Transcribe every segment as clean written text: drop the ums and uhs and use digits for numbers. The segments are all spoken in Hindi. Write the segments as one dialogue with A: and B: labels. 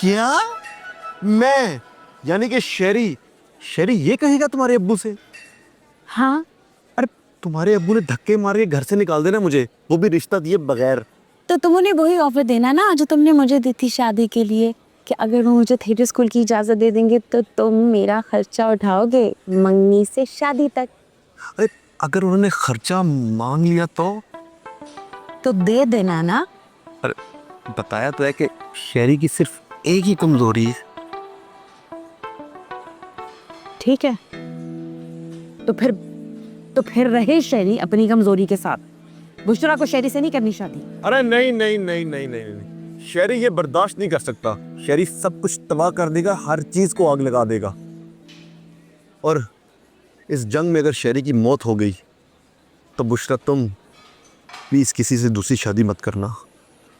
A: क्या? मैं यानी कि शेरी शेरी ये कहेगा तुम्हारे अब्बू से?
B: हाँ,
A: अरे तुम्हारे अब्बू ने धक्के मार के घर से निकाल देना मुझे, वो भी रिश्ता दिए बगैर।
B: तो तुम उन्हें वही ऑफर देना ना जो तुमने मुझे दी थी शादी के लिए, कि अगर वो मुझे थिएटर स्कूल की इजाजत दे देंगे तो तुम मेरा खर्चा उठाओगे मंगनी से शादी तक।
A: अरे अगर उन्होंने खर्चा मांग लिया
B: तो दे देना ना।
A: अरे बताया तो है कि शेरी की सिर्फ एक ही कमजोरी है।
B: ठीक है, तो फिर रहे शेरी अपनी कमजोरी के साथ। बुशरा को शेरी से नहीं करनी शादी।
A: अरे नहीं नहीं नहीं नहीं नहीं नहीं, शेरी ये बर्दाश्त नहीं कर सकता। शेरी सब कुछ तबाह कर देगा, हर चीज को आग लगा देगा। और इस जंग में अगर शेरी की मौत हो गई तो बुशरा तुम प्लीज किसी से दूसरी शादी मत करना।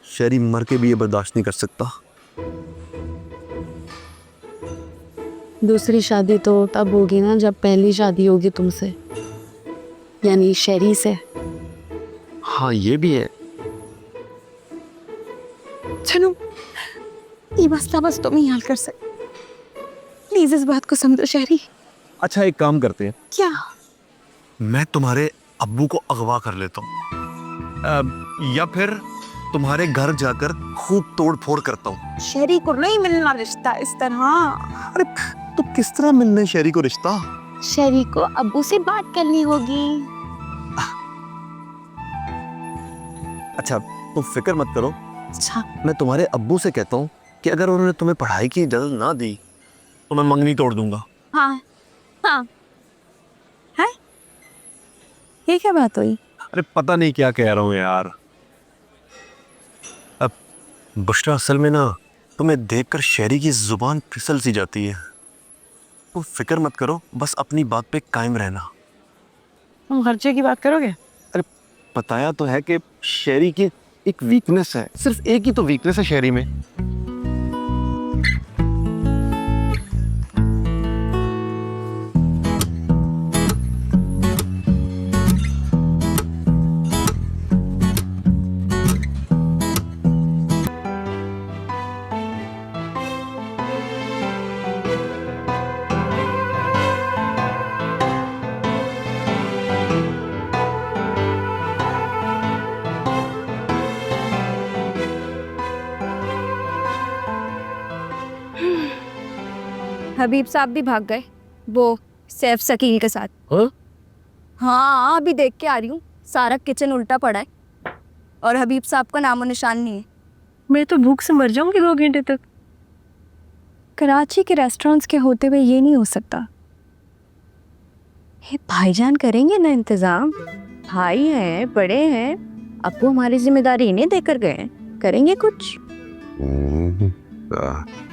A: शेरी मर के भी ये बर्दाश्त नहीं कर सकता।
B: दूसरी शादी तो तब होगी ना जब पहली शादी होगी तुमसे, यानी शेरी से।
A: हाँ ये भी है।
B: चलो ये मसला बस तुम ही हल कर सकते, प्लीज इस बात को समझो शेरी।
A: अच्छा एक काम करते हैं,
B: क्या?
A: मैं तुम्हारे अब्बू को अगवा कर लेता हूँ, या फिर तुम्हारे घर जाकर खूब तोड़ फोड़ करता हूँ।
B: शेरी को नहीं मिलना रिश्ता इस तरह।
A: अरे तो किस तरह मिलने शेरी को रिश्ता?
B: शेरी को अब्बू से बात करनी होगी।
A: अच्छा तुम फिक्र मत करो,
B: अच्छा
A: मैं तुम्हारे अब्बू से कहता हूँ कि अगर उन्होंने तुम्हें पढ़ाई की इजाजत ना दी तो मैं मंगनी तोड़ दूंगा।
B: हाँ हाँ है, ये क्या बात हुई?
A: अरे पता नहीं क्या कह रहा हूँ यार। अब बुशरा असल में ना तुम्हें देखकर शेरी की जुबान फिसल सी जाती है। तुम फिक्र मत करो, बस अपनी बात पे कायम रहना।
B: तुम खर्चे की बात करोगे?
A: अरे बताया तो है कि शेरी की एक वीकनेस है, सिर्फ एक ही तो वीकनेस है शेरी में।
C: हबीब साहब भी भाग गए वो सैफ शकील के साथ।
A: हाँ?
C: हाँ अभी देख के आ रही हूँ, सारा किचन उल्टा पड़ा है और हबीब साहब का नामो निशान नहीं है।
B: मैं तो भूख से मर जाऊंगी 2 घंटे तक। कराची के रेस्टोरेंट्स के होते हुए ये नहीं हो सकता। ये भाईजान करेंगे ना इंतजाम, भाई हैं बड़े हैं, अब वो हमारी जिम्मेदारी इन्हें देकर गए, करेंगे कुछ।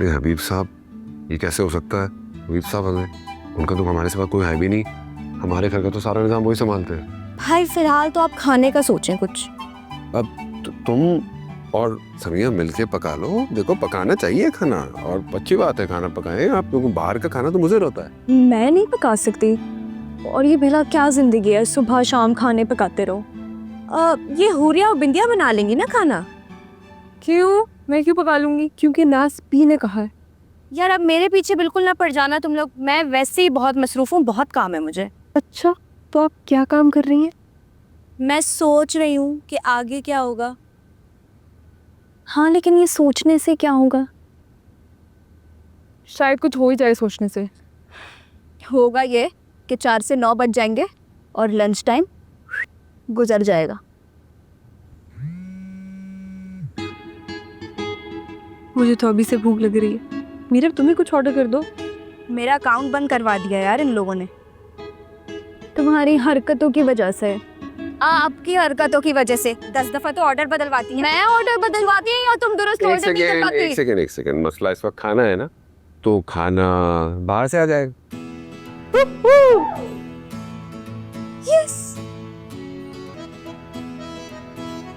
D: हबीब साहब ये कैसे हो सकता है? हबीब साहब हमें, उनका तो हमारे सिवा कोई है भी नहीं, हमारे घर का तो सारा निजाम वही संभालते हैं।
C: भाई फिलहाल तो आप खाने का सोचें कुछ।
D: अब तुम और समिया मिलके पका लो, देखो पकाना चाहिए खाना, और अच्छी बात है खाना पकाएं आप, क्योंकि बाहर का खाना तो मुझे होता है।
B: मैं नहीं पका सकती, और ये भला क्या जिंदगी है, सुबह शाम खाने पकाते रहो। ये हुरिया और बिंदिया बना लेंगी ना खाना। क्यों? मैं क्यों पका लूंगी? क्योंकि नास पी ने कहा है।
C: यार अब मेरे पीछे बिल्कुल ना पड़ जाना तुम लोग, मैं वैसे ही बहुत मसरूफ हूँ, बहुत काम है मुझे।
B: अच्छा तो आप क्या काम कर रही हैं?
C: मैं सोच रही हूँ कि आगे क्या होगा।
B: हाँ लेकिन ये सोचने से क्या होगा?
E: शायद कुछ हो ही जाए सोचने से।
C: होगा ये कि 4 से 9 बज जाएंगे और लंच टाइम गुजर जाएगा।
E: मुझे तो अभी से भूख लग रही है। मीरा तुम्हें कुछ ऑर्डर कर दो।
C: मेरा अकाउंट बंद करवा दिया यार इन लोगों ने।
B: तुम्हारी हरकतों की वजह से।
C: आपकी हरकतों की वजह से 10 दफा तो ऑर्डर बदलवाती है। मैं ऑर्डर बदलवाती हूँ या तुम दुरुस्त ऑर्डर नहीं कर पाती?
D: एक सेकेंड, मसला इस वक्त खाना है ना, तो खाना बाहर से आ जाएगा।
C: यस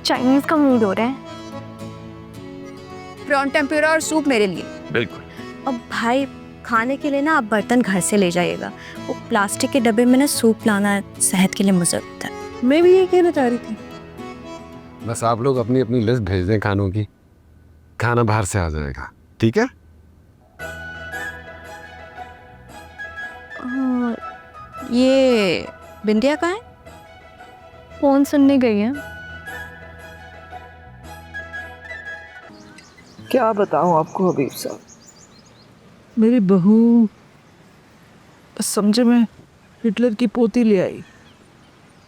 B: चाइनीज का मूड हो रहा है।
C: प्रॉन टेम्पुरा और सूप मेरे लिए।
A: बिल्कुल।
C: अब भाई खाने के लिए ना आप बर्तन घर से ले जाइएगा, वो प्लास्टिक के डब्बे में ना सूप लाना सेहत के लिए मुज़र होता है।
E: मैं भी ये कहना चाह रही थी।
D: बस आप लोग अपनी अपनी लिस्ट भेज दें खानों की, खाना बाहर से आ जाएगा, ठीक है?
C: ये बिंदिया कहाँ है?
B: फोन सुनने गई है।
E: क्या बताऊं आपको हबीब साहब, मेरी बहू समझे में हिटलर की पोती ले आई।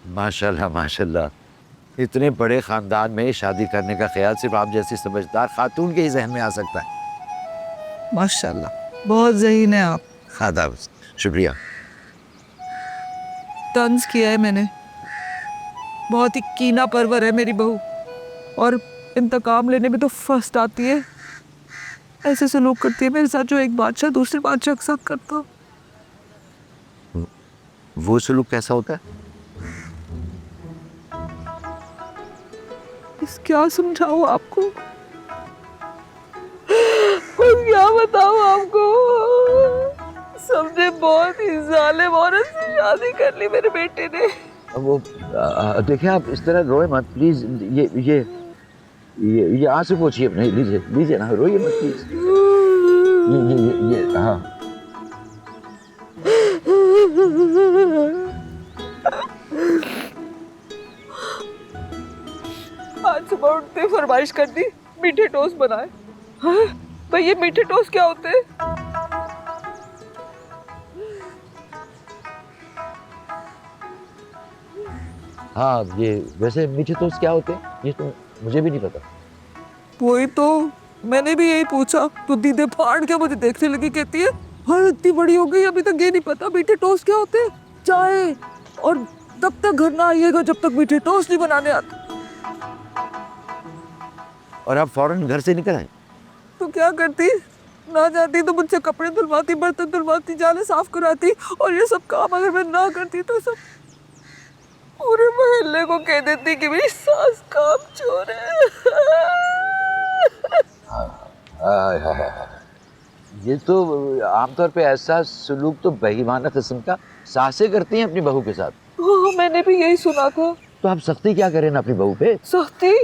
F: माशाल्लाह माशाल्लाह, इतने बड़े ख़ानदान में शादी करने का ख्याल सिर्फ आप जैसी समझदार खातून के ही जहन में आ सकता है।
E: माशाल्लाह बहुत ज़हीन है आप।
F: आदाब, शुक्रिया।
E: तंज किया है मैंने, बहुत ही कीना परवर है मेरी बहू, और इंतकाम लेने में तो फर्स्ट आती है। ऐसे सलूक करती है मेरे साथ जो एक बादशाह दूसरे बादशाह के साथ करता।
F: वो सलूक कैसा होता है?
E: इस क्या समझाऊं आपको, बस क्या बताऊं आपको। समझे बहुत ही जालिम औरत से शादी कर ली मेरे बेटे ने।
F: वो देखिए, आप इस तरह रोए मत प्लीज। ये आंसू पोछिए अपने, लीजिए लीजिए ना, रोइए मत प्लीज। ये हाँ।
E: आज सुबह उठते फरमाइश कर दी मीठे टोस्ट बनाए। हाँ? भाई ये मीठे टोस्ट क्या होते हैं?
F: हाँ, ये वैसे मीठे टोस्ट क्या होते हैं ये तो मुझे भी नहीं पता।
E: वही तो मैंने भी यही पूछा, तो दीदे फाड़ के मुझे देखने लगी, कहती है हाँ इतनी बड़ी हो गई अभी तक ये नहीं पता मीठे टोस्ट क्या होते हैं। चाय, और तब तक घर ना आइएगा जब तक मीठे टोस्ट नहीं बनाने आते।
F: और आप फौरन घर से निकल आए?
E: तो क्या करती, ना जाती तो मुझसे कपड़े धुलवाती, बर्तन धुलवाती, जाले साफ कराती, और ये सब काम अगर मैं ना करती तो सब पूरे मोहल्ले को कह देती कि मेरी सास काम चोर है।
F: ये तो आमतौर पे ऐसा सलूक तो बेईमाना किस्म का सासें करती हैं अपनी बहू के साथ।
E: हाँ, मैंने भी यही सुना था।
F: तो आप सख्ती क्या करें ना अपनी बहू पे?
E: सख्ती?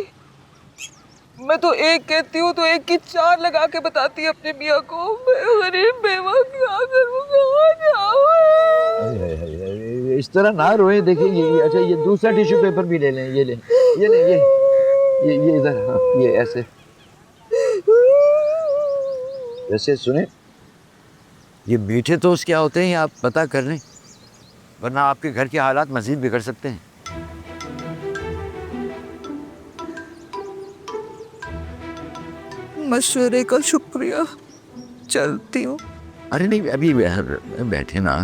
E: मैं तो एक कहती हूँ तो एक की चार लगा के बताती है अपने मियाँ को। मैं गरीब बेवा क्या करूँ, कहाँ जाऊँ?
F: इस तरह ना रोए। देखिए ये अच्छा, ये दूसरा टिश्यू पेपर भी ले लें, ये लें, ये लें, ये इधर, हाँ, ये ऐसे। वैसे सुने, ये मीठे टोस्ट क्या होते हैं ये आप पता कर लें, वरना आपके घर के हालात मजीद बिगड़ सकते हैं।
E: मशवरे का शुक्रिया, चलती हूँ।
F: अरे नहीं, अभी बैठे ना,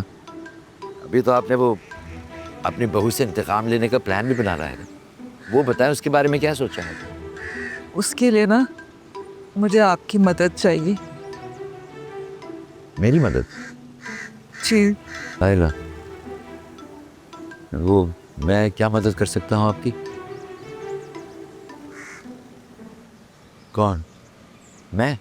F: अभी तो आपने वो अपनी बहू से इंतकाम लेने का प्लान भी बना रहा है। वो बताएं उसके बारे में क्या सोचा है?
E: उसके लिए ना मुझे आपकी मदद चाहिए।
F: मेरी मदद?
E: जी।
F: आएगा वो, मैं क्या मदद कर सकता हूँ आपकी? कौन? मैं?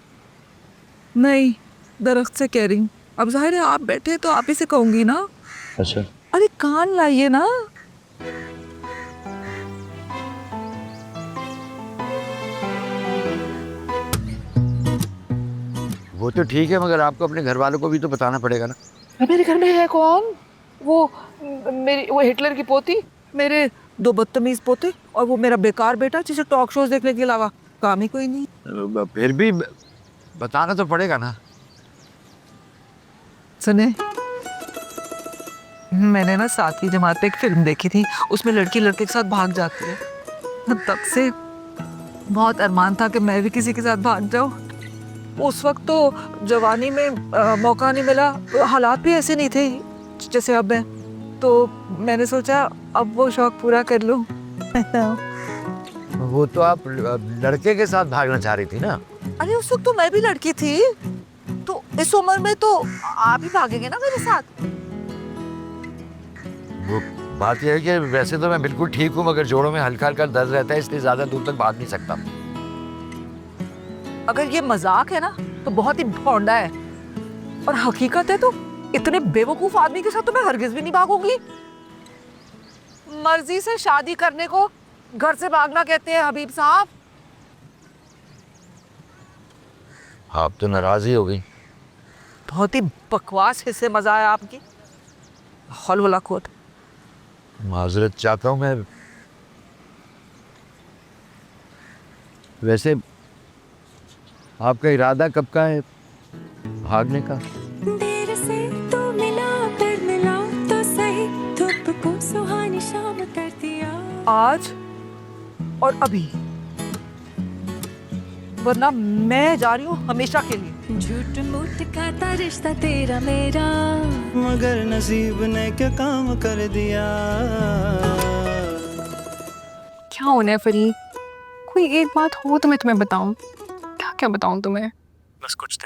E: नहीं, दरख्त से कह रही हूँ। अब जाहिर है आप बैठे तो आप ही से कहूंगी ना।
F: अच्छा,
E: अरे कान लाइए ना।
F: वो तो ठीक है, मगर आपको अपने घर वालों को भी तो बताना पड़ेगा ना।
E: मेरे घर में है कौन? वो हिटलर की पोती, मेरे दो बदतमीज पोते, और वो मेरा बेकार बेटा जिसे टॉक शोज देखने के अलावा काम ही कोई नहीं।
F: फिर भी बताना तो पड़ेगा ना।
E: सुने, मैंने ना 7वीं जमात पे एक फिल्म देखी थी, उसमें लड़की लड़के के साथ भाग जाती है। तब से बहुत अरमान था कि मैं भी किसी के साथ भाग जाऊं। उस वक्त तो जवानी में मौका नहीं मिला, हालात भी ऐसे नहीं थे जैसे अब है, तो मैंने सोचा अब वो शौक पूरा कर लूं।
F: वो तो आप लड़के के साथ भागना चाह रही थी ना?
E: अरे उस वक्त तो मैं भी लड़की थी, तो इस उम्र में तो आप ही भागेंगे ना मेरे साथ।
F: वो बात यह है कि वैसे तो मैं बिल्कुल ठीक हूँ, मगर जोड़ों में हल्का हल्का दर्द रहता है, इसलिए ज्यादा दूर तक भाग नहीं सकता।
E: अगर ये मजाक है ना तो बहुत ही भौंडा है, और हकीकत है तो इतने बेवकूफ आदमी के साथ तो मैं हरगिज भी नहीं भागूंगी। मर्जी से शादी करने को घर से भागना कहते हैं हबीब साहब।
F: आप तो नाराज ही हो गई।
E: बहुत ही बकवास हिस्से मजा आया आपकी। हौल वाला कोट।
F: माजरत चाहता हूँ मैं। वैसे आपका इरादा कब का है भागने का?
G: देर से तू मिला फिर मिला तो सही, धूप को सुहानी शाम कर दिया।
E: आज और अभी, वरना मैं जा रही हूँ हमेशा के लिए।
G: झूठ मूठ खाता रिश्ता तेरा मेरा,
H: मगर नसीब ने क्या काम कर दिया।
B: क्या होना है फरीद? कोई एक बात हो तो मैं तुम्हें बताऊं। क्या क्या बताऊं तुम्हें?
I: बस कुछ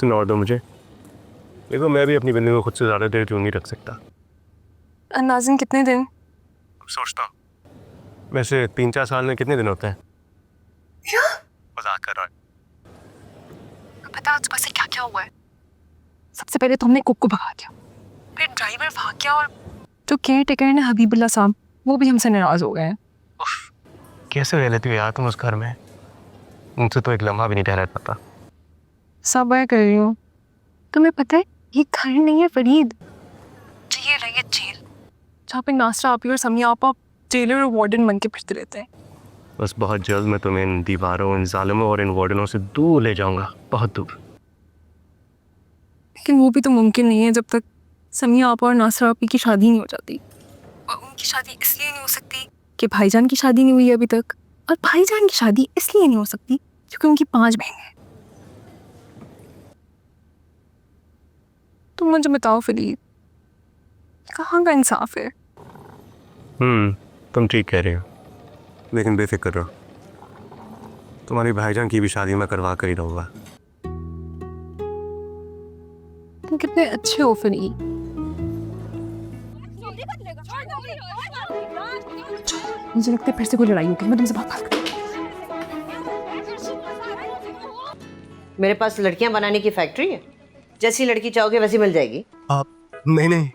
I: दिन और दो मुझे। देखो मैं भी अपनी बंदी को खुद से ज़्यादा देर क्यों नहीं रख सकता।
B: नाज़िन कितने दिन?
I: सोचता हूँ वैसे 3-4 साल में कितने दिन होते हैं?
B: क्या?
I: मजाक कर रहा है।
B: पता आज सुबह से क्या क्या हुआ है? सबसे पहले तो हमने कुक को भगा दिया, फिर ड्राइवर भाग गया, और जो केयर टेकर है ना हबीबुल्ला साहब, वो भी हमसे नाराज हो गए हैं।
I: कैसे रह लेती हो यार तुम उस घर में? उनसे तो एक लम्हा भी नहीं ठहरा पाता।
B: सब्र कर रही हूँ। तुम्हें पता है ये घर नहीं है फरीद, जेल है ये जेल, जहाँ पे नास्टा आपी और समिया आपा जेलर और वार्डन बन के फिरते रहते हैं।
I: बस बहुत जल्द मैं तुम्हें इन दीवारों, इन जालिमों और इन वार्डनों से दूर ले जाऊंगा, बहुत दूर।
B: लेकिन वो भी तो मुमकिन नहीं है जब तक समिया आपा और नासरा आपी की शादी नहीं हो जाती। और उनकी शादी इसलिए नहीं हो सकती कि भाईजान की शादी नहीं हुई है अभी तक, और भाईजान की शादी इसलिए नहीं हो सकती क्योंकि उनकी 5 बहनें हैं। तुम मुझे बताओ फरीद, कहाँ का इंसाफ है?
I: तुम ठीक कह रहे हो, लेकिन बेफिक्र रहो, तुम्हारी भाईजान की भी शादी मैं करवा कर ही रहूँगा।
B: तुम कितने अच्छे हो फरीद। मुझे लगता है फिर से कोई लड़ाई होगी, मैं तुमसे बात करती हूँ।
J: मेरे पास लड़कियां बनाने की फैक्ट्री है, जैसी लड़की चाहोगे वैसी मिल जाएगी।
I: नहीं,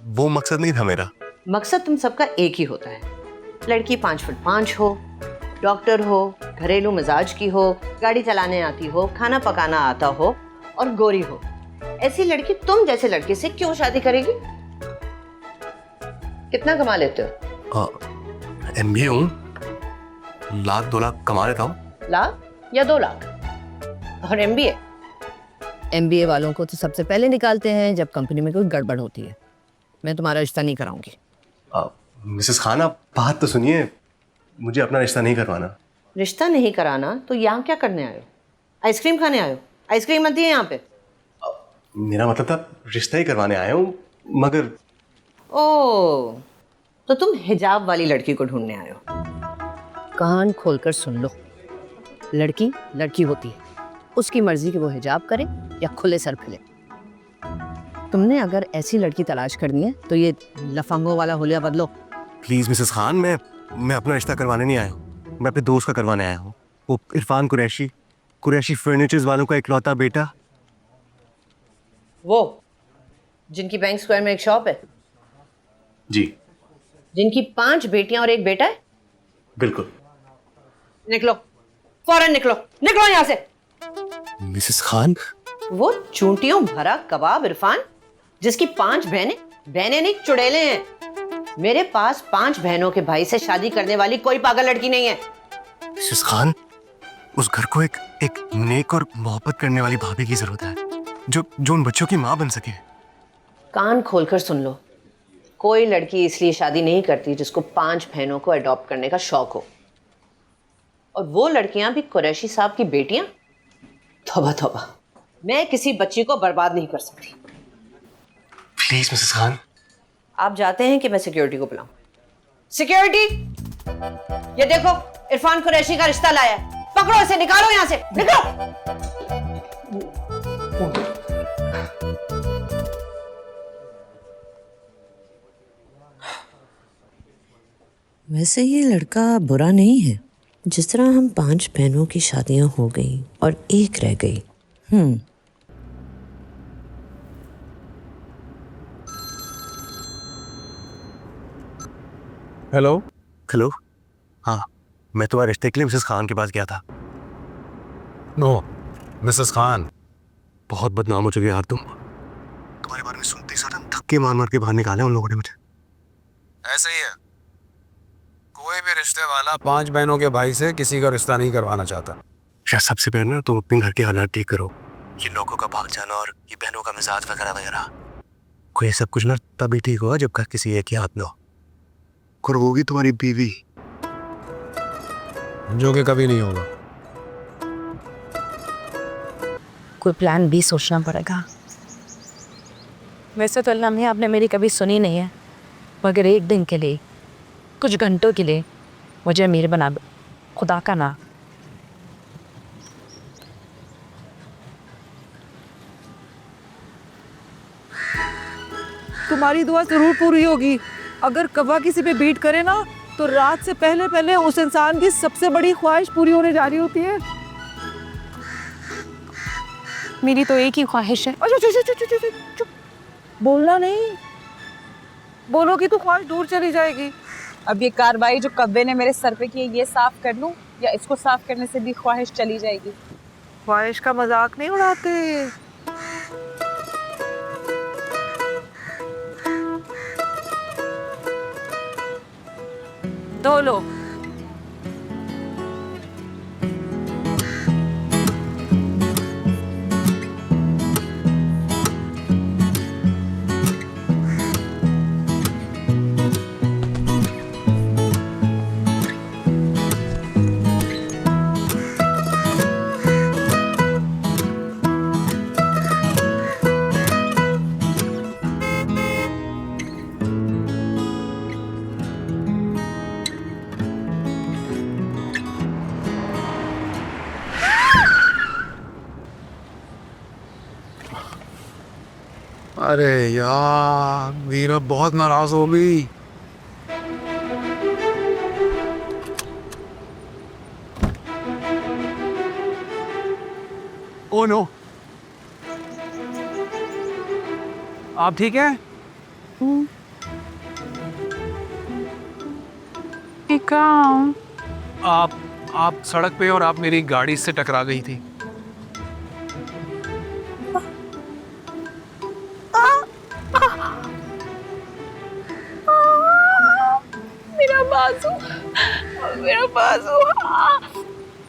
I: वो मकसद नहीं था मेरा।
J: मकसद तुम सबका एक ही होता है, लड़की 5 फुट 5 हो, डॉक्टर हो, घरेलू मिजाज की हो, गाड़ी चलाने आती हो, खाना पकाना आता हो और गोरी हो। ऐसी लड़की तुम जैसे लड़के से क्यों शादी करेगी? कितना कमा लेते हो?
I: MBA हूँ, 1-2 लाख कमा लेता हूँ।
J: लाख या 2 लाख? और MBA वालों को तो सबसे पहले निकालते हैं जब कंपनी में कोई गड़बड़ होती है। मैं तुम्हारा रिश्ता नहीं कराऊंगी।
I: मिसेस खान आप बात तो सुनिए, मुझे अपना रिश्ता नहीं करवाना।
J: रिश्ता नहीं कराना तो यहाँ क्या करने आए हो? आइसक्रीम खाने आए हो? आइसक्रीम मत दिए यहाँ पे।
I: मेरा मतलब था रिश्ता ही करवाने आया हूँ, मगर
J: ओह, तो तुम हिजाब वाली लड़की को ढूंढने आए हो। कान खोलकर सुन लो, लड़की लड़की होती है, उसकी मर्जी कि वो हिजाब करे या खुले सर फिरे। तुमने अगर ऐसी लड़की तलाश करनी है तो ये लफंगों वाला हुलिया बदलो।
I: प्लीज मिसेस खान, मैं अपना रिश्ता करवाने नहीं आया हूँ, मैं अपने दोस्त का करवाने आया हूँ। वो इरफान कुरैशी फर्नीचर्स वालों का इकलौता बेटा।
J: वो जिनकी बैंक स्क्वायर में एक शॉप है?
I: जी
J: जिनकी 5 बेटियां और 1 बेटा है?
I: बिल्कुल।
J: निकलो, फौरन निकलो, निकलो यहाँ से।
I: मिसेस खान,
J: वो चूंटियों भरा कबाब इरफान, जिसकी 5 बहनें नहीं चुड़ैले हैं। मेरे पास 5 बहनों के भाई से शादी करने वाली कोई पागल लड़की नहीं है।
I: मिसेस खान, उस घर को एक नेक और मोहब्बत करने वाली भाभी की जरूरत है, जो उन बच्चों की माँ बन सके।
J: कान खोलकर सुन लो, कोई लड़की इसलिए शादी नहीं करती जिसको 5 बहनों को अडॉप्ट करने का शौक हो, और वो लड़कियां भी कुरैशी साहब की बेटियां। तौबा तौबा, मैं किसी बच्ची को बर्बाद नहीं कर सकती।
I: Please Mrs Khan.
J: आप जाते हैं कि मैं सिक्योरिटी को बुलाऊं? सिक्योरिटी, ये देखो इरफान कुरैशी का रिश्ता लाया है, पकड़ो इसे, निकालो यहां से, निकलो। वैसे ये लड़का बुरा नहीं है, जिस तरह हम 5 बहनों की शादियां हो गई और 1 रह गई।
I: हेलो, हाँ, मैं तुम्हारे रिश्ते के लिए मिसेस खान के पास गया था। नो मिसेस खान, बहुत बदनाम हो चुके यार तुम्हारे बारे में सुनते ही सारा धक धक्के मार मार के बाहर निकाले उन लोगों ने मुझे।
D: ऐसे ही है, कोई भी रिश्ते वाला 5 बहनों के भाई से किसी का रिश्ता नहीं करवाना चाहता।
I: शायद सबसे पहले ना तुम अपने घर के हालात ठीक करो, ये लोगों का भाग जाना और ये बहनों का मिजाज वगैरह वगैरह, कोई ये सब कुछ ना तभी ठीक होगा जब किसी एक ही हाथ में हो, और वो भी तुम्हारी बीवी,
D: जो कि कभी नहीं होगा।
C: कोई प्लान भी सोचना पड़ेगा। वैसे तो अल्लाह मियां आपने मेरी कभी सुनी नहीं है, मगर एक दिन के लिए, कुछ घंटों के लिए मुझे अमीर बना दो, खुदा का ना।
E: तुम्हारी दुआ जरूर पूरी होगी। अगर कबा किसी पे बीट करे ना तो रात से पहले पहले उस इंसान की सबसे बड़ी ख्वाहिश पूरी होने जा रही होती है।
C: मेरी तो एक ही ख्वाहिश है।
E: चुप, बोलना नहीं, बोलोगी तो ख्वाहिश दूर चली जाएगी।
K: अब ये कार्रवाई जो कब्बे ने मेरे सर पे की है, ये साफ कर लूं या इसको साफ करने से भी ख्वाहिश चली जाएगी?
E: ख्वाहिश का मजाक नहीं उड़ाते। धो लो।
D: अरे यार, वीरा बहुत नाराज हो गई।
A: ओ नो,
L: आप ठीक है? आप सड़क पे और आप मेरी गाड़ी से टकरा गई थी।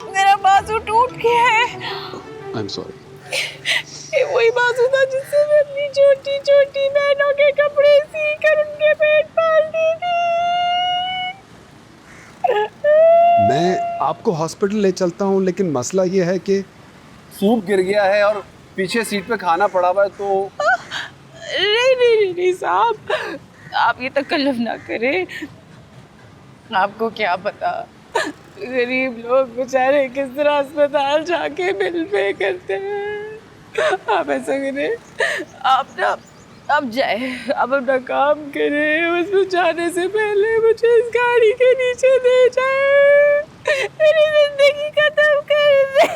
K: मेरा बाजू टूट गया है।
D: I am sorry.
K: ये वही बाजू था जिससे मैं अपनी छोटी छोटी बहनों के कपड़े सी कर उनके पेट पालती थी।
D: मैं आपको हॉस्पिटल ले चलता हूँ, लेकिन मसला ये है कि सूप गिर गया है और पीछे सीट पे खाना पड़ा हुआ है, तो
K: नहीं साहब, आप ये तकल्लुफ ना करें। आपको क्या पता गरीब लोग बेचारे किस तरह अस्पताल जाके बिल पे करते हैं। आप ऐसा करें, आप जाए, आप अपना काम करें। उसमें जाने से पहले मुझे इस गाड़ी के नीचे दे जाए, मेरी जिंदगी खत्म कर दे।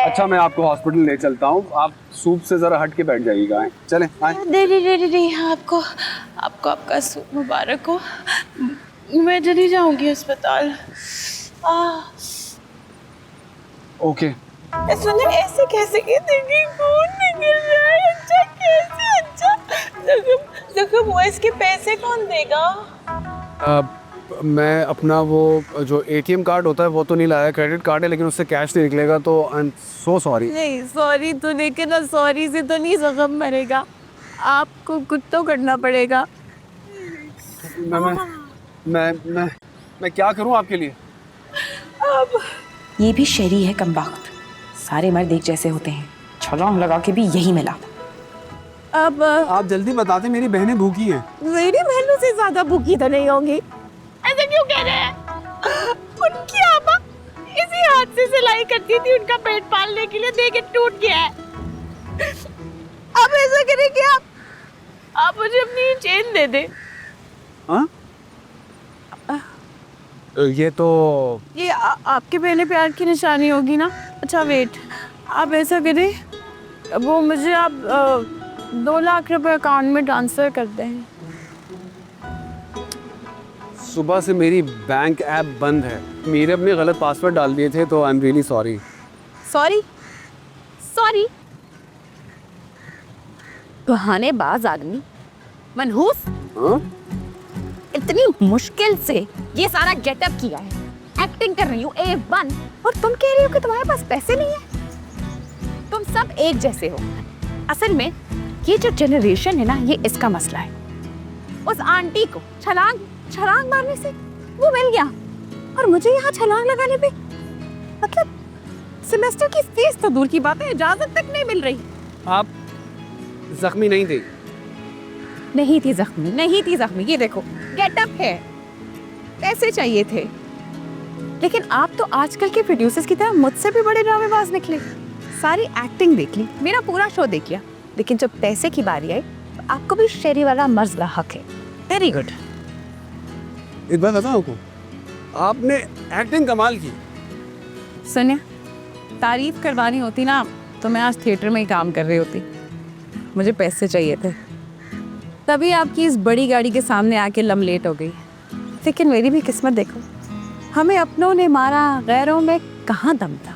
D: अच्छा, मैं आपको हॉस्पिटल ले चलता हूँ, आप सूप से जरा हट के बैठ जाइएगा। चलें, आए।
K: दे आपको आपका सूप मुबारक हो। मैं चली जाऊंगी अस्पताल।
D: ओके।
K: सुने, ऐसे कैसे कहते कि खून निकल रहा है? अच्छा कैसे? अच्छा जख्म हुआ, इसके पैसे कौन देगा?
D: मैं अपना वो जो ATM कार्ड होता है वो तो नहीं लाया, क्रेडिट कार्ड है, लेकिन उससे कैश नहीं निकलेगा, तो आई एम सो सॉरी।
K: नहीं सॉरी तो, लेकिन ना सॉरी से तो नहीं जख्म मरेगा, आपको कुछ तो करना पड़ेगा।
D: मैं क्या करूं आपके लिए?
M: ये भी शहरी है कमबख्त, सारे मर्द एक जैसे होते हैं, छलांग लगा के भी यही मिला।
K: अब
L: आप जल्दी बताते, मेरी बहनें भूखी हैं।
K: मेरी बहनों से ज्यादा भूखी तो नहीं होंगी। ऐसे क्यों कह रहे हैं? उनकी आपा इसी हाथ से सिलाई करती थी, उनका पेट पालने के लिए, देख के टूट गया है। अब ऐसा करेंगे, आप मुझे अपनी चेन दे दे।
L: हाँ?
K: ये आपके पहले प्यार की निशानी होगी ना। अच्छा वेट, आप ऐसा करें, वो मुझे आप 2 लाख रुपए अकाउंट में ट्रांसफर कर दें।
D: सुबह से मेरी बैंक ऐप बंद है, मेरे अपने गलत पासवर्ड डाल दिए थे, तो I am really sorry.
K: Sorry?
C: बहानेबाज आदमी, मनहूस। इतनी मुश्किल से ये सारा गेटअप किया है, एक्टिंग कर रही हूँ A1, और तुम कह रही हो कि तुम्हारे पास पैसे नहीं है। तुम सब एक जैसे हो। असल में ये जो जनरेशन है ना, ये इसका मसला है। उस आंटी को छलांग मारने से वो मिल गया, और मुझे यहाँ छलांग लगाने पे मतलब सेमेस्टर की फीस तो दूर की बात है, इजाजत तक नहीं मिल रही।
L: आप जख्मी नहीं थे?
C: नहीं थी जख्मी। ये देखो गेटअप है, पैसे चाहिए थे। लेकिन आप तो आजकल के प्रोड्यूसर्स की तरह मुझसे भी बड़े ड्रामेबाज निकले। सारी एक्टिंग देख ली, मेरा पूरा शो देख लिया, लेकिन जब पैसे की बारी आई तो आपको भी शेरी वाला मर्ज हक है। Very good.
L: एक बात बताओ आपको, आपने एक्टिंग कमाल की।
M: सुनिए, तारीफ करवानी होती ना तो मैं आज थिएटर में ही काम कर रही होती। मुझे पैसे चाहिए थे, तभी आपकी इस बड़ी गाड़ी के सामने आके लमलेट हो गई। लेकिन मेरी भी किस्मत देखो, हमें अपनों ने मारा, गैरों में कहाँ दम था।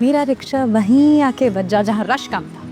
M: मेरा रिक्शा वहीं आके बजा जहाँ रश कम था।